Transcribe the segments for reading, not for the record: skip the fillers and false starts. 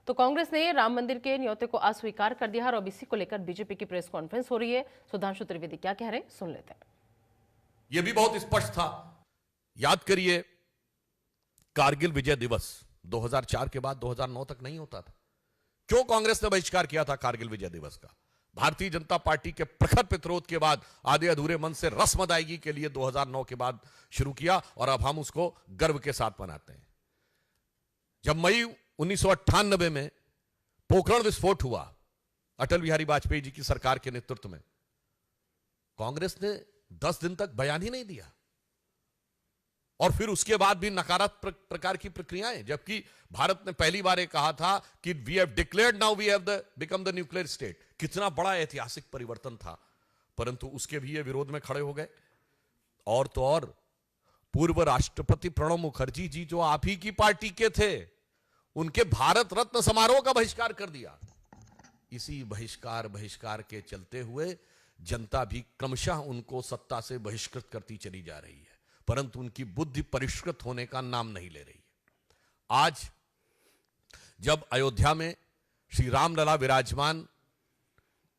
तो कांग्रेस ने राम मंदिर के न्योते को अस्वीकार कर दिया और अब इसी को लेकर बीजेपी की प्रेस कॉन्फ्रेंस हो रही है। सुधांशु त्रिवेदी क्या कह रहे हैं, सुन लेते हैं। यह भी बहुत स्पष्ट था। याद करिए, कारगिल विजय दिवस 2004 के बाद 2009 तक नहीं होता था। क्यों कांग्रेस ने बहिष्कार किया था कारगिल विजय दिवस का? भारतीय जनता पार्टी के प्रखर प्रतिरोध के बाद आधे अधूरे मन से रस्म अदायगी के लिए 2009 के बाद शुरू किया और अब हम उसको गर्व के साथ मनाते हैं। जब मई 1998 में पोखरण विस्फोट हुआ अटल बिहारी वाजपेयी जी की सरकार के नेतृत्व में, कांग्रेस ने 10 दिन तक बयान ही नहीं दिया और फिर उसके बाद भी नकारात्मक प्रकार की प्रक्रियाएं, जबकि भारत ने पहली बार ये कहा था कि we have declared now we have become the nuclear state. कितना बड़ा ऐतिहासिक परिवर्तन था, परंतु उसके भी ये विरोध में खड़े हो गए। और तो और पूर्व राष्ट्रपति प्रणब मुखर्जी जी, जो आप ही की पार्टी के थे, उनके भारत रत्न समारोह का बहिष्कार कर दिया। इसी बहिष्कार के चलते हुए जनता भी क्रमशः उनको सत्ता से बहिष्कृत करती चली जा रही है, परंतु उनकी बुद्धि परिष्कृत होने का नाम नहीं ले रही है। आज जब अयोध्या में श्री रामलला विराजमान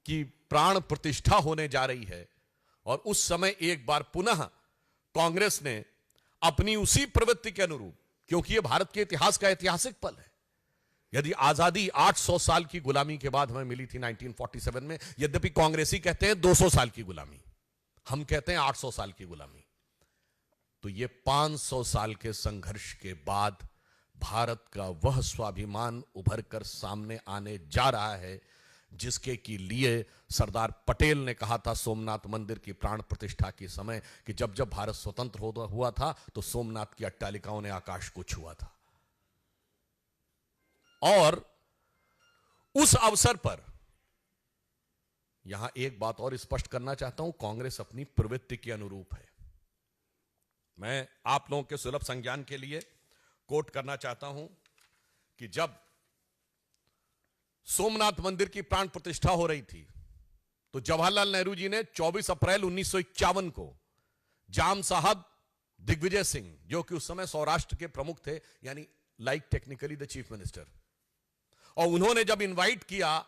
की प्राण प्रतिष्ठा होने जा रही है और उस समय एक बार पुनः कांग्रेस ने अपनी उसी प्रवृत्ति के अनुरूप, क्योंकि यह भारत के इतिहास का ऐतिहासिक पल है। यदि आजादी 800 साल की गुलामी के बाद हमें मिली थी 1947 में, यद्यपि कांग्रेसी कहते हैं 200 साल की गुलामी, हम कहते हैं 800 साल की गुलामी, तो ये 500 साल के संघर्ष के बाद भारत का वह स्वाभिमान उभर कर सामने आने जा रहा है जिसके की लिए सरदार पटेल ने कहा था सोमनाथ मंदिर की प्राण प्रतिष्ठा के समय कि जब जब भारत स्वतंत्र हुआ था तो सोमनाथ की अट्टालिकाओं ने आकाश को छुआ था। और उस अवसर पर यहां एक बात और स्पष्ट करना चाहता हूं, कांग्रेस अपनी प्रवृत्ति के अनुरूप है। मैं आप लोगों के सुलभ संज्ञान के लिए कोट करना चाहता हूं कि जब सोमनाथ मंदिर की प्राण प्रतिष्ठा हो रही थी तो जवाहरलाल नेहरू जी ने 24 अप्रैल 1951 को जाम साहब दिग्विजय सिंह, जो कि उस समय सौराष्ट्र के प्रमुख थे, यानी like technically the chief minister, और उन्होंने जब इनवाइट किया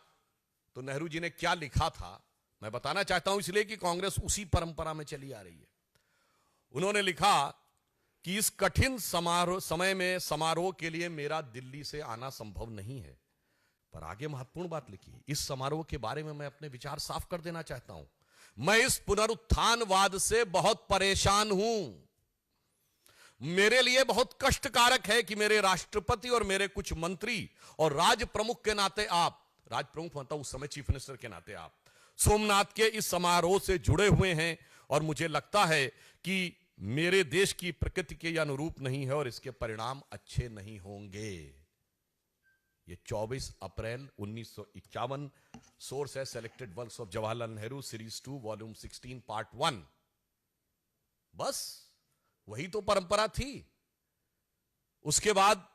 तो नेहरू जी ने क्या लिखा था मैं बताना चाहता हूं, इसलिए कि कांग्रेस उसी परंपरा में चली आ रही है। उन्होंने लिखा कि इस कठिन समय में समारोह के लिए मेरा दिल्ली से आना संभव नहीं है, पर आगे महत्वपूर्ण बात लिखी, इस समारोह के बारे में मैं अपने विचार साफ कर देना चाहता हूं। मैं इस पुनरुत्थानवाद से बहुत परेशान हूं। मेरे लिए बहुत कष्टकारक है कि मेरे राष्ट्रपति और मेरे कुछ मंत्री और राज प्रमुख के नाते आप, राज प्रमुख मतलब उस समय चीफ मिनिस्टर के नाते आप, सोमनाथ के इस समारोह से जुड़े हुए हैं और मुझे लगता है कि मेरे देश की प्रकृति के अनुरूप नहीं है और इसके परिणाम अच्छे नहीं होंगे। ये 24 अप्रैल 1951, सोर्स है selected works of Jawaharlal Nehru series 2 volume 16 part 1। बस वही तो परंपरा थी। उसके बाद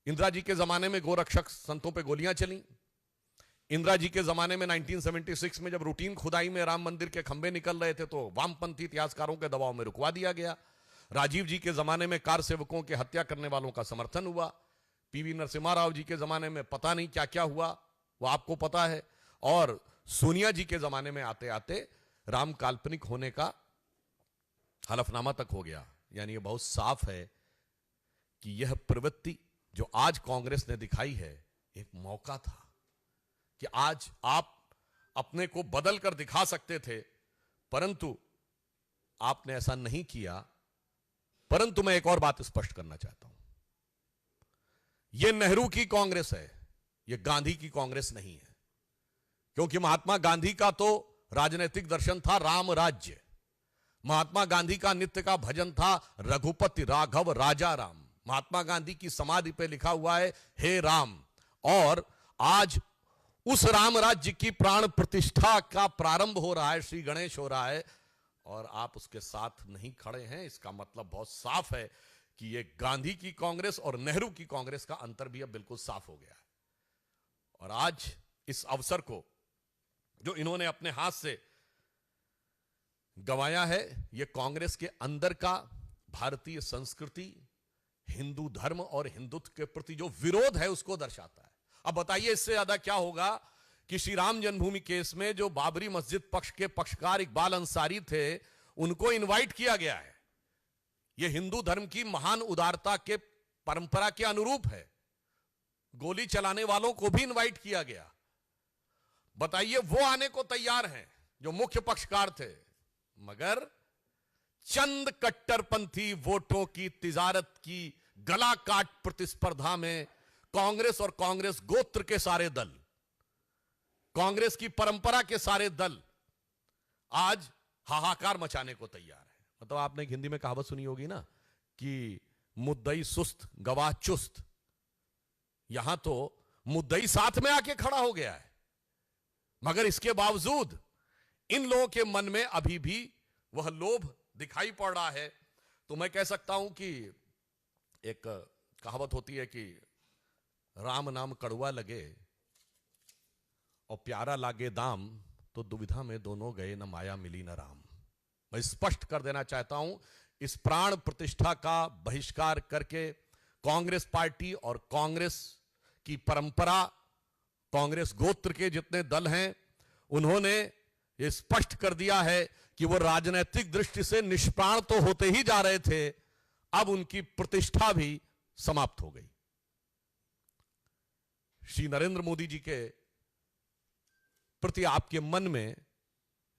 इंदिरा जी के जमाने में गोरक्षक संतों पे गोलियां चली। इंदिरा जी के जमाने में 1976 में जब रूटीन खुदाई में राम मंदिर के खंभे निकल रहे थे तो वामपंथी इतिहासकारों के दबाव में रुकवा दिया गया। राजीव जी के जमाने में कार सेवकों की हत्या करने वालों का समर्थन हुआ। पीवी नरसिम्हा राव जी के जमाने में पता नहीं क्या क्या हुआ, वो आपको पता है। और सोनिया जी के जमाने में आते आते राम काल्पनिक होने का हलफनामा तक हो गया। यानी ये बहुत साफ है कि यह प्रवृत्ति जो आज कांग्रेस ने दिखाई है एक मौका था कि आज आप अपने को बदल कर दिखा सकते थे, परंतु आपने ऐसा नहीं किया। परंतु मैं एक और बात स्पष्ट करना चाहता हूं, यह नेहरू की कांग्रेस है, यह गांधी की कांग्रेस नहीं है। क्योंकि महात्मा गांधी का तो राजनीतिक दर्शन था राम राज्य। महात्मा गांधी का नित्य का भजन था रघुपति राघव राजा राम। महात्मा गांधी की समाधि पे लिखा हुआ है हे राम। और आज उस राम राज्य की प्राण प्रतिष्ठा का प्रारंभ हो रहा है, श्री गणेश हो रहा है, और आप उसके साथ नहीं खड़े हैं। इसका मतलब बहुत साफ है कि ये गांधी की कांग्रेस और नेहरू की कांग्रेस का अंतर भी अब बिल्कुल साफ हो गया है। और आज इस अवसर को जो इन्होंने अपने हाथ से गंवाया है, यह कांग्रेस के अंदर का भारतीय संस्कृति, हिंदू धर्म और हिंदुत्व के प्रति जो विरोध है उसको दर्शाता है। अब बताइए इससे ज्यादा क्या होगा कि श्री राम जन्मभूमि केस में जो बाबरी मस्जिद पक्ष के पक्षकार इकबाल अंसारी थे, उनको इनवाइट किया गया है। यह हिंदू धर्म की महान उदारता के परंपरा के अनुरूप है। गोली चलाने वालों को भी इनवाइट किया गया। बताइए वो आने को तैयार हैं जो मुख्य पक्षकार थे, मगर चंद कट्टरपंथी वोटों की तिजारत की गला काट प्रतिस्पर्धा में कांग्रेस और कांग्रेस गोत्र के सारे दल, कांग्रेस की परंपरा के सारे दल आज हाहाकार मचाने को तैयार है। मतलब आपने हिंदी में कहावत सुनी होगी ना कि मुद्दई सुस्त गवाह चुस्त। यहां तो मुद्दई साथ में आके खड़ा हो गया है, मगर इसके बावजूद इन लोगों के मन में अभी भी वह लोभ दिखाई पड़ रहा है। तो मैं कह सकता हूं कि एक कहावत होती है कि राम नाम कड़वा लगे और प्यारा लागे दाम, तो दुविधा में दोनों गए न माया मिली न राम। मैं स्पष्ट कर देना चाहता हूं, इस प्राण प्रतिष्ठा का बहिष्कार करके कांग्रेस पार्टी और कांग्रेस की परंपरा, कांग्रेस गोत्र के जितने दल हैं, उन्होंने यह स्पष्ट कर दिया है कि वो राजनीतिक दृष्टि से निष्प्राण तो होते ही जा रहे थे, अब उनकी प्रतिष्ठा भी समाप्त हो गई। श्री नरेंद्र मोदी जी के प्रति आपके मन में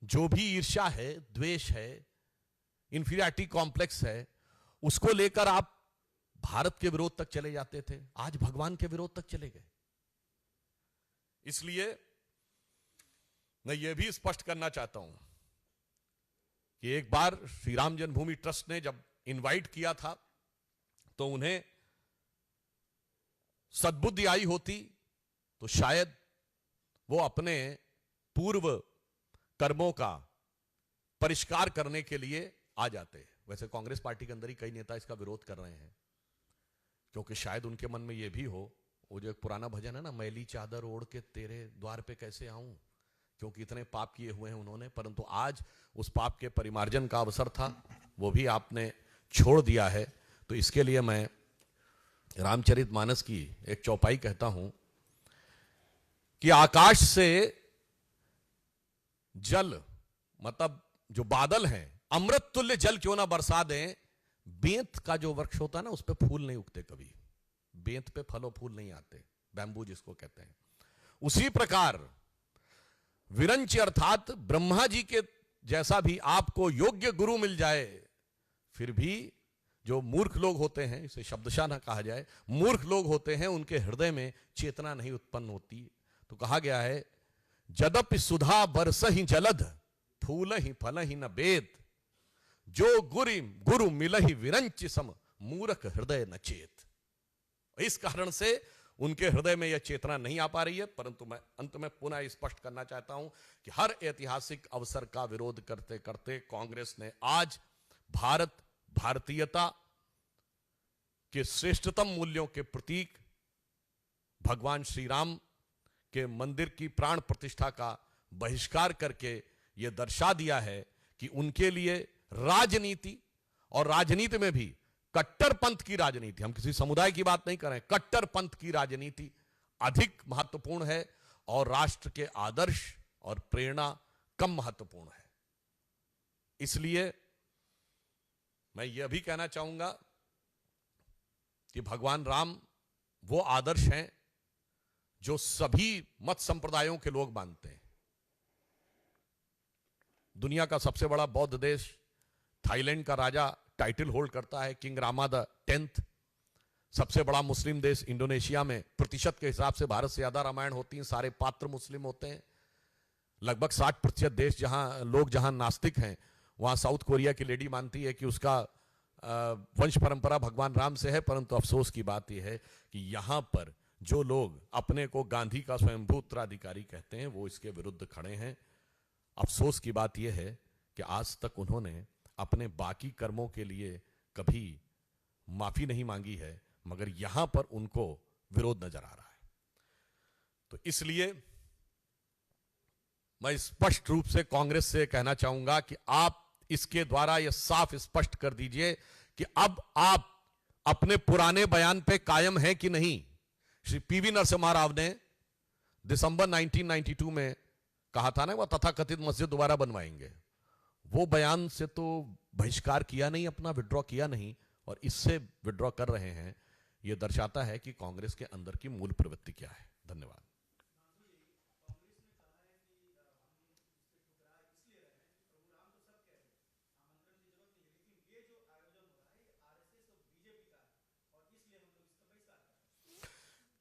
जो भी ईर्ष्या है, द्वेष है, इंफीरियरिटी कॉम्प्लेक्स है, उसको लेकर आप भारत के विरोध तक चले जाते थे, आज भगवान के विरोध तक चले गए। इसलिए मैं यह भी स्पष्ट करना चाहता हूं कि एक बार श्री राम जन्मभूमि ट्रस्ट ने जब इनवाइट किया था तो उन्हें सद्बुद्धि आई होती तो शायद वो अपने पूर्व कर्मों का परिष्कार करने के लिए आ जाते। वैसे कांग्रेस पार्टी के अंदर ही कई नेता इसका विरोध कर रहे हैं, क्योंकि शायद उनके मन में यह भी हो, वो जो एक पुराना भजन है ना, मैली चादर ओढ़ के तेरे द्वार पे कैसे आऊं, क्योंकि इतने पाप किए हुए हैं उन्होंने, परंतु आज उस पाप के परिमार्जन का अवसर था, वो भी आपने छोड़ दिया है। तो इसके लिए मैं रामचरितमानस की एक चौपाई कहता हूं कि आकाश से जल, मतलब जो बादल हैं, अमृत तुल्य जल क्यों ना बरसा दें। बेंत का जो वृक्ष होता है ना, उस पे फूल नहीं उगते कभी, बेंत पे फल और फूल नहीं आते, बैम्बू जिसको कहते हैं। उसी प्रकार विरंच अर्थात ब्रह्मा जी के जैसा भी आपको योग्य गुरु मिल जाए, फिर भी जो मूर्ख लोग होते हैं, इसे शब्दशः ना कहा जाए, मूर्ख लोग होते हैं, उनके हृदय में चेतना नहीं उत्पन्न होती। तो कहा गया है, जदपि सुधा बरसहि जलध, फूलहि फलहि न बेद, जो गुरु मिलहि विरंच सम, मूर्ख हृदय न चेत। इस कारण से उनके हृदय में यह चेतना नहीं आ पा रही है। परंतु मैं अंत में पुनः स्पष्ट करना चाहता हूं कि हर ऐतिहासिक अवसर का विरोध करते करते कांग्रेस ने आज भारत, भारतीयता के श्रेष्ठतम मूल्यों के प्रतीक भगवान श्री राम के मंदिर की प्राण प्रतिष्ठा का बहिष्कार करके यह दर्शा दिया है कि उनके लिए राजनीति, और राजनीति में भी कट्टरपंथ की राजनीति, हम किसी समुदाय की बात नहीं कर रहे हैं, कट्टरपंथ की राजनीति अधिक महत्वपूर्ण है और राष्ट्र के आदर्श और प्रेरणा कम महत्वपूर्ण है। इसलिए मैं यह भी कहना चाहूंगा कि भगवान राम वो आदर्श हैं जो सभी मत संप्रदायों के लोग मानते हैं। दुनिया का सबसे बड़ा बौद्ध देश थाईलैंड का राजा टाइटल होल्ड करता है, किंग रामा द 10th। सबसे बड़ा मुस्लिम देश इंडोनेशिया में प्रतिशत के हिसाब से भारत से ज्यादा रामायण होती है, सारे पात्र मुस्लिम होते हैं। लगभग 60% देश जहां नास्तिक हैं, वहां साउथ कोरिया की लेडी मानती है कि उसका वंश परंपरा भगवान राम से है। परंतु अफसोस की बात यह है कि यहां पर जो लोग अपने को गांधी का स्वयंभू उत्तराधिकारी कहते हैं, वो इसके विरुद्ध खड़े हैं। अफसोस की बात यह है कि आज तक उन्होंने अपने बाकी कर्मों के लिए कभी माफी नहीं मांगी है, मगर यहां पर उनको विरोध नजर आ रहा है। तो इसलिए मैं स्पष्ट रूप से कांग्रेस से कहना चाहूंगा कि आप इसके द्वारा यह साफ स्पष्ट कर दीजिए कि अब आप अपने पुराने बयान पे कायम हैं कि नहीं, श्री पीवी नरसिम्हा राव ने दिसंबर 1992 में कहा था ना, वह तथाकथित मस्जिद दोबारा बनवाएंगे, वो बयान से तो बहिष्कार किया नहीं, अपना विड्रॉ किया नहीं, और इससे विड्रॉ कर रहे हैं। यह दर्शाता है कि कांग्रेस के अंदर की मूल प्रवृत्ति क्या है। धन्यवाद।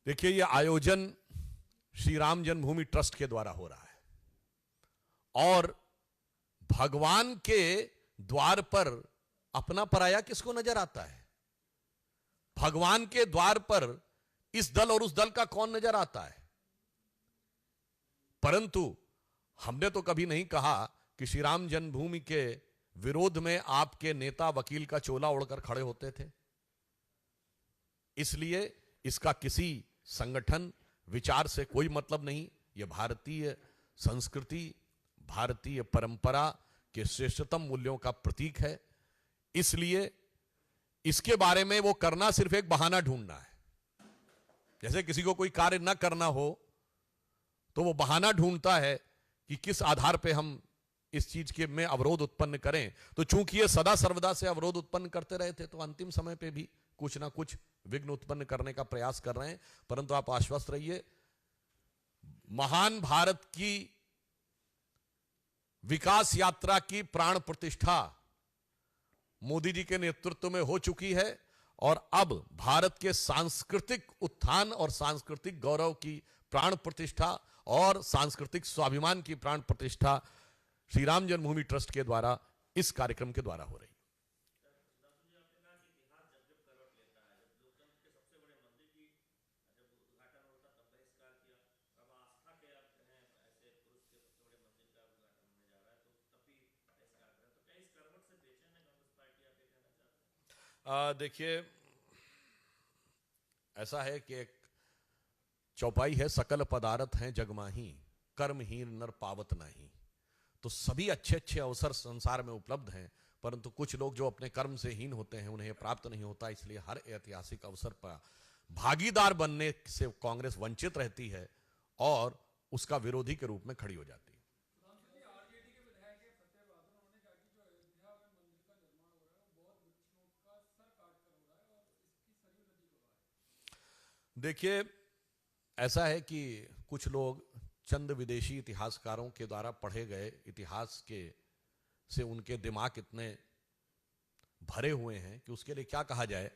देखिए, यह आयोजन श्री राम जन्मभूमि ट्रस्ट के द्वारा हो रहा है, और भगवान के द्वार पर अपना पराया किसको नजर आता है? भगवान के द्वार पर इस दल और उस दल का कौन नजर आता है? परंतु हमने तो कभी नहीं कहा कि श्री राम जन्मभूमि के विरोध में आपके नेता वकील का चोला ओढ़कर खड़े होते थे। इसलिए इसका किसी संगठन विचार से कोई मतलब नहीं। यह भारतीय संस्कृति, भारतीय परंपरा के श्रेष्ठतम मूल्यों का प्रतीक है। इसलिए इसके बारे में वो करना सिर्फ एक बहाना ढूंढना है। जैसे किसी को कोई कार्य न करना हो तो वो बहाना ढूंढता है कि किस आधार पे हम इस चीज के में अवरोध उत्पन्न करें। तो चूंकि ये सदा सर्वदा से अवरोध उत्पन्न करते रहे थे, तो अंतिम समय पे भी कुछ ना कुछ विघ्न उत्पन्न करने का प्रयास कर रहे हैं। परंतु आप आश्वस्त रहिए, महान भारत की विकास यात्रा की प्राण प्रतिष्ठा मोदी जी के नेतृत्व में हो चुकी है, और अब भारत के सांस्कृतिक उत्थान और सांस्कृतिक गौरव की प्राण प्रतिष्ठा और सांस्कृतिक स्वाभिमान की प्राण प्रतिष्ठा श्री राम जन्मभूमि ट्रस्ट के द्वारा, इस कार्यक्रम के द्वारा हो रही है। देखिए, ऐसा है कि एक चौपाई है, सकल पदार्थ हैं जगमाही, कर्महीन नर पावत नहीं। तो सभी अच्छे अच्छे अवसर संसार में उपलब्ध हैं, परंतु कुछ लोग जो अपने कर्म से हीन होते हैं, उन्हें प्राप्त नहीं होता। इसलिए हर ऐतिहासिक अवसर पर भागीदार बनने से कांग्रेस वंचित रहती है और उसका विरोधी के रूप में खड़ी हो जाती है। देखिए, ऐसा है कि कुछ लोग चंद विदेशी इतिहासकारों के द्वारा पढ़े गए इतिहास के से उनके दिमाग इतने भरे हुए हैं कि उसके लिए क्या कहा जाए।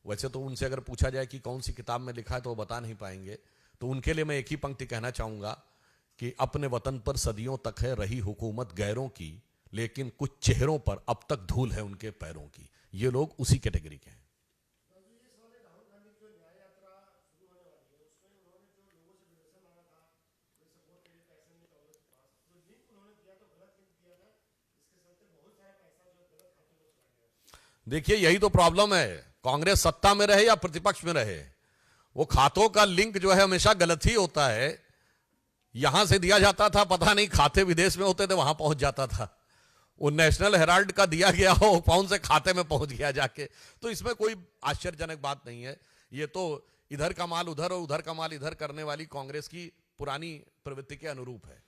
वैसे तो उनसे अगर पूछा जाए कि कौन सी किताब में लिखा है तो वो बता नहीं पाएंगे। तो उनके लिए मैं एक ही पंक्ति कहना चाहूंगा कि अपने वतन पर सदियों तक है रही हुकूमत गैरों की, लेकिन कुछ चेहरों पर अब तक धूल है उनके पैरों की। ये लोग उसी कैटेगरी के हैं। देखिए, यही तो प्रॉब्लम है, कांग्रेस सत्ता में रहे या प्रतिपक्ष में रहे, वो खातों का लिंक जो है हमेशा गलत ही होता है। यहां से दिया जाता था, पता नहीं खाते विदेश में होते थे, वहां पहुंच जाता था। वो नेशनल हेराल्ड का दिया गया हो, कौन से खाते में पहुंच गया जाके। तो इसमें कोई आश्चर्यजनक बात नहीं है। ये तो इधर का माल उधर और उधर का माल इधर करने वाली कांग्रेस की पुरानी प्रवृत्ति के अनुरूप है।